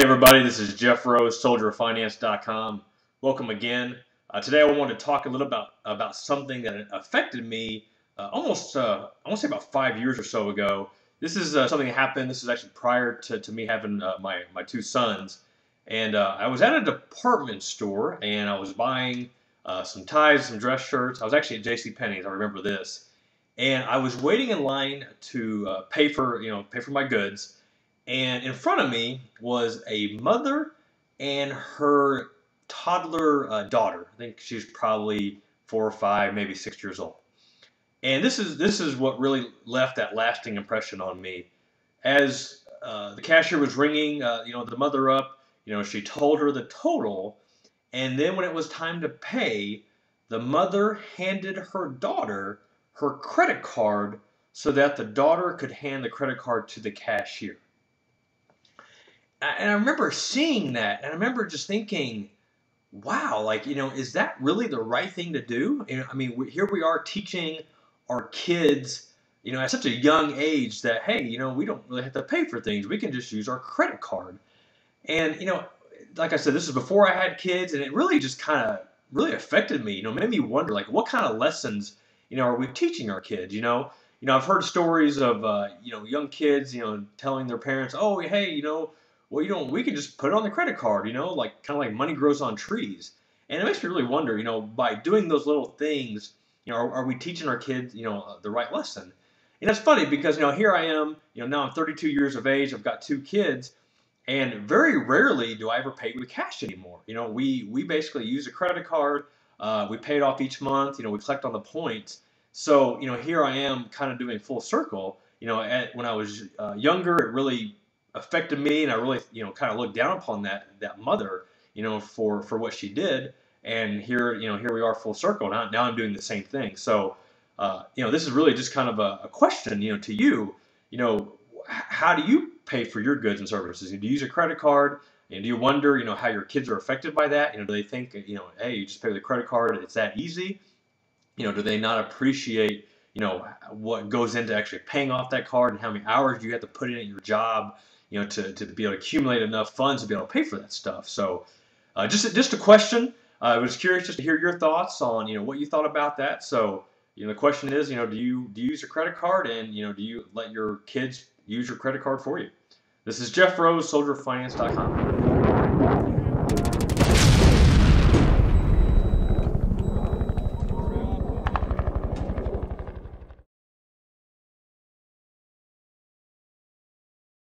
everybody, this is Jeff Rose, SoldierOfFinance.com. Welcome again. Today I want to talk a little about something that affected me I want to say about 5 years or so ago. This is something that happened. This is actually prior to me having my two sons. And I was at a department store and I was buying some ties, some dress shirts. I was actually at JCPenney's, I remember this. And I was waiting in line to pay for my goods. And in front of me was a mother and her toddler daughter. I think she's probably 4 or 5, maybe 6 years old. And this is what really left that lasting impression on me. As the cashier was ringing, the mother up, she told her the total, and then when it was time to pay, the mother handed her daughter her credit card so that the daughter could hand the credit card to the cashier. And I remember seeing that, and I remember just thinking, wow, is that really the right thing to do? Here we are teaching our kids, at such a young age that, hey, we don't really have to pay for things. We can just use our credit card. And, like I said, this is before I had kids, and it really just kind of really affected me, made me wonder, what kind of lessons, are we teaching our kids, I've heard stories of, young kids, telling their parents, oh, hey, we can just put it on the credit card, kind of like money grows on trees. And it makes me really wonder, by doing those little things, are we teaching our kids, the right lesson? And it's funny because, here I am, now I'm 32 years of age, I've got 2 kids, and very rarely do I ever pay with cash anymore. We basically use a credit card, we pay it off each month, we collect on the points. So, here I am kind of doing full circle. When I was younger, it really affected me, and I really, kind of looked down upon that mother, for what she did. And here we are full circle. Now I'm doing the same thing. So, this is really just kind of a question, to you. How do you pay for your goods and services? Do you use a credit card? And do you wonder, how your kids are affected by that? Do they think, hey, you just pay with a credit card, it's that easy? Do they not appreciate, what goes into actually paying off that card and how many hours you have to put in at your job, to be able to accumulate enough funds to be able to pay for that stuff? So just a question. I was curious just to hear your thoughts on, what you thought about that. So, the question is, do you use a credit card, and, do you let your kids use your credit card for you? This is Jeff Rose, SoldierOfFinance.com.